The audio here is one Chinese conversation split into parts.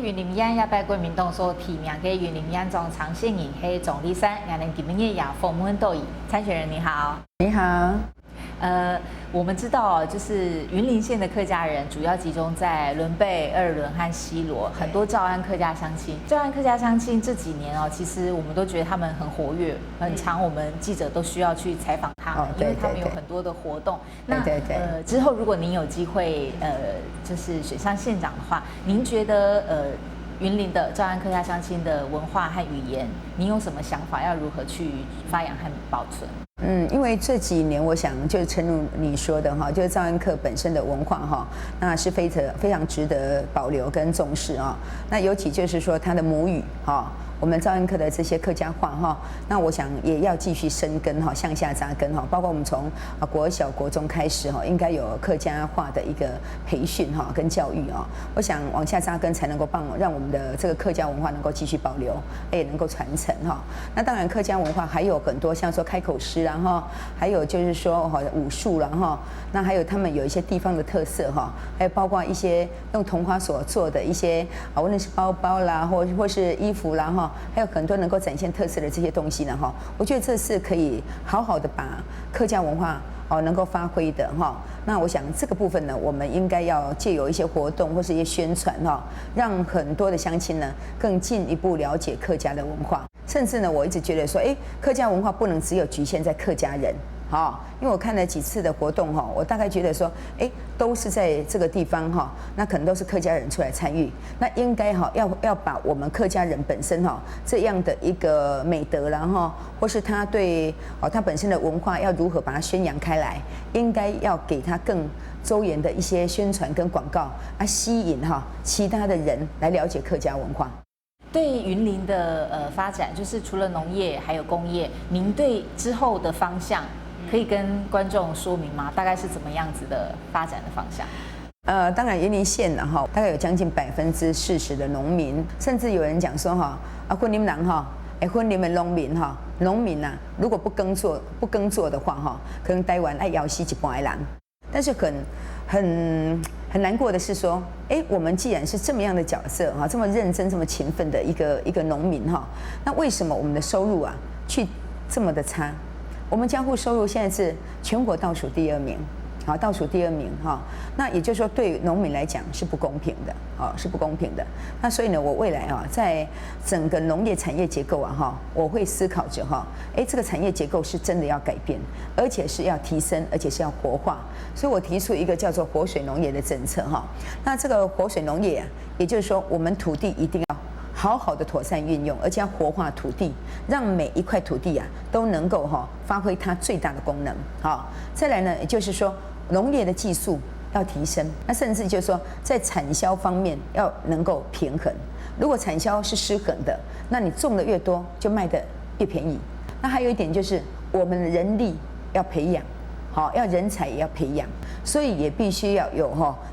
云林县也被国民党所提名嘅云林县总长线营系总理山，我们今日也访问到参选人你好。你好。我们知道，就是云林县的客家人主要集中在仑背、二仑和西螺，很多诏安客家乡亲。诏安客家乡亲这几年哦，其实我们都觉得他们很活跃，很常我们记者都需要去采访他们，因为他们有很多的活动。那之后如果您有机会就是选上县长的话，您觉得云林的诏安客家乡亲的文化和语言，您有什么想法？要如何去发扬和保存？因为这几年我想就诚如你说的哈，就是诏安客本身的文化哈，那是非常值得保留跟重视啊。那尤其就是说他的母语哈，我们诏安客的这些客家话哈，那我想也要继续生根哈，向下扎根哈。包括我们从国小、国中开始哈，应该有客家话的一个培训哈跟教育啊。我想往下扎根才能够让我们的这个客家文化能够继续保留，也能够传承哈。那当然客家文化还有很多像说开口诗然后还有就是说武术然后那还有他们有一些地方的特色哈，还有包括一些用桐花所做的一些无论是包包啦或是衣服啦哈，还有很多能够展现特色的这些东西呢哈，我觉得这是可以好好的把客家文化能够发挥的哈。那我想这个部分呢，我们应该要借由一些活动或是一些宣传哈，让很多的乡亲呢更进一步了解客家的文化。甚至呢，我一直觉得说，客家文化不能只有局限在客家人。因为我看了几次的活动哈，我大概觉得说，都是在这个地方哈，那可能都是客家人出来参与，那应该要把我们客家人本身这样的一个美德然后或是他对他本身的文化要如何把它宣扬开来，应该要给他更周延的一些宣传跟广告吸引其他的人来了解客家文化。对云林的发展，就是除了农业还有工业，您对之后的方向可以跟观众说明吗？大概是怎么样子的发展的方向？当然云林县呢大概有将近40%的农民，甚至有人讲说婚林人婚林的农民农民如果不耕作的话可能台湾要死一半的人。但是很难过的是说，我们既然是这么样的角色这么认真、这么勤奋的一个农民那为什么我们的收入去这么的差？我们家户收入现在是全国倒数第2名，倒数第2名那也就是说对农民来讲是不公平的是不公平的。那所以呢，我未来在整个农业产业结构我会思考着这个产业结构是真的要改变，而且是要提升，而且是要活化。所以我提出一个叫做活水农业的政策那这个活水农业也就是说我们土地一定要好好的妥善运用，而且要活化土地，让每一块土地都能够发挥它最大的功能再来呢，也就是说农业的技术要提升，那甚至就是说在产销方面要能够平衡。如果产销是失衡的，那你种的越多就卖的越便宜。那还有一点就是我们的人力要培养要人才也要培养，所以也必须要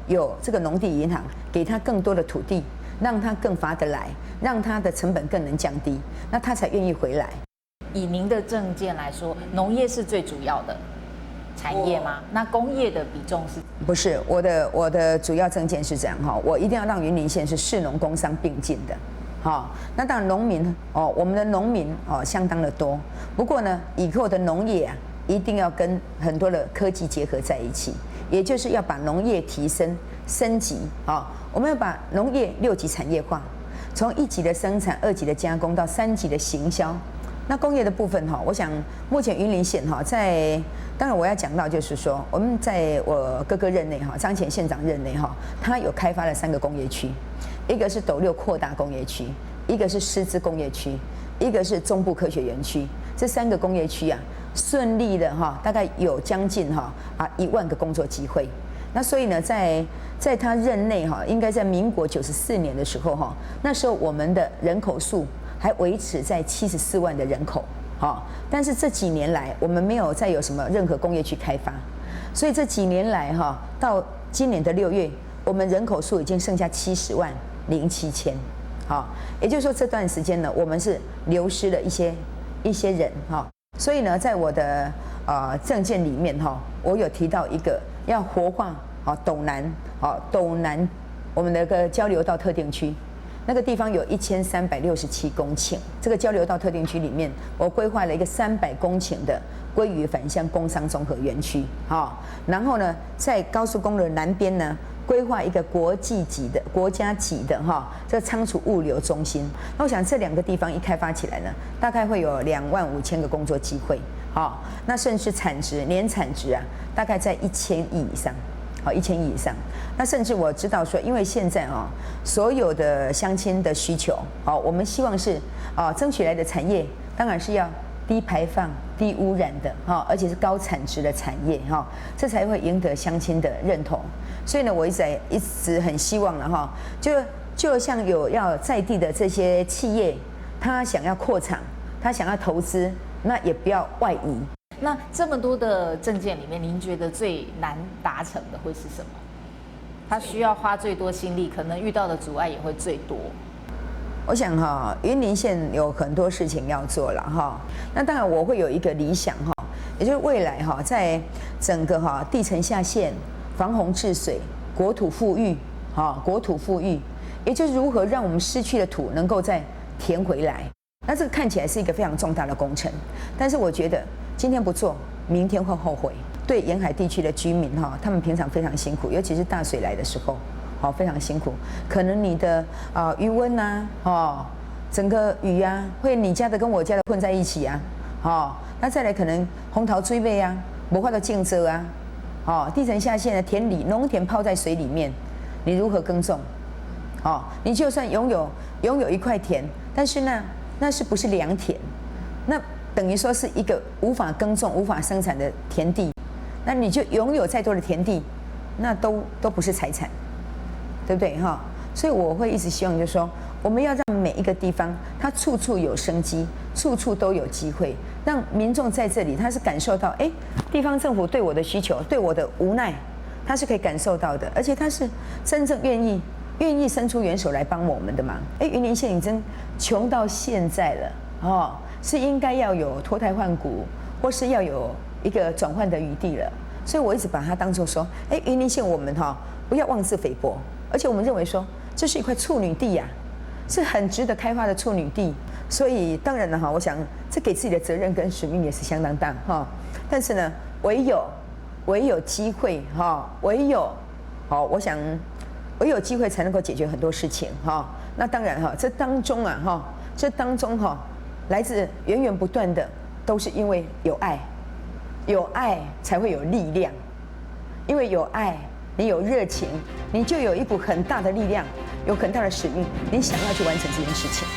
有这个农地银行给他更多的土地，让他更划得来，让他的成本更能降低，那他才愿意回来。以您的政见来说，农业是最主要的产业吗？那工业的比重是？不是，我的主要政见是这样我一定要让云林县是士农工商并进的。那当然农民我们的农民相当的多，不过呢，以后的农业一定要跟很多的科技结合在一起，也就是要把农业提升升级我们要把农业6级产业化，从1级的生产、2级的加工到3级的行销。那工业的部分我想目前云林县当然我要讲到就是说，我们在我哥哥任内张前县长任内他有开发了3个工业区，一个是斗六扩大工业区，一个是狮子工业区，一个是中部科学园区。这3个工业区顺利的大概有将近1万个工作机会。那所以呢，在他任内应该在民国94年的时候那时候我们的人口数还维持在74万的人口但是这几年来我们没有再有什么任何工业区开发，所以这几年来到今年的6月，我们人口数已经剩下70万07千也就是说这段时间呢，我们是流失了一些人所以呢，在我的政见里面我有提到一个要活化斗南我们的一个交流道特定区，那个地方有1367公顷，这个交流道特定区里面，我规划了一个300公顷的鲑鱼返乡工商综合园区，然后呢，在高速公路南边呢，规划一个国家级的这个仓储物流中心。那我想这2个地方一开发起来呢，大概会有25000个工作机会，那甚至年产值啊，大概在1000亿以上。1000亿以上，那甚至我知道说，因为现在所有的乡亲的需求，我们希望是争取来的产业，当然是要低排放、低污染的而且是高产值的产业这才会赢得乡亲的认同。所以呢，我一直很希望了就像有要在地的这些企业，他想要扩厂，他想要投资，那也不要外移。那这么多的政见里面，您觉得最难达成的会是什么？它需要花最多心力，可能遇到的阻碍也会最多。我想云林县有很多事情要做了那当然我会有一个理想也就是未来在整个地层下陷、防洪治水、国土富裕也就是如何让我们失去的土能够再填回来。那这个看起来是一个非常重大的工程，但是我觉得今天不做，明天会后悔。对沿海地区的居民他们平常非常辛苦，尤其是大水来的时候，非常辛苦。可能你的余温整个雨会你家的跟我家的混在一起那再来可能红桃追背没法的竞争地层下陷的田里，农田泡在水里面，你如何耕种？你就算拥有一块田，但是那是不是良田？那等于说是一个无法耕种、无法生产的田地，那你就拥有再多的田地，那都不是财产，对不对所以我会一直希望，就是说，我们要让每一个地方，它处处有生机，处处都有机会，让民众在这里，他是感受到，地方政府对我的需求、对我的无奈，他是可以感受到的，而且他是真正愿意伸出援手来帮我们的忙。云林县已经穷到现在了是应该要有脱胎换骨，或是要有一个转换的余地了。所以我一直把它当作说，云林县我们不要妄自菲薄，而且我们认为说这是一块处女地是很值得开发的处女地。所以当然了我想这给自己的责任跟使命也是相当大但是呢，唯有机会我想唯有机会才能够解决很多事情那当然这当中来自源源不断的都是因为有爱，有爱才会有力量，因为有爱，你有热情，你就有一股很大的力量，有很大的使命，你想要去完成这件事情。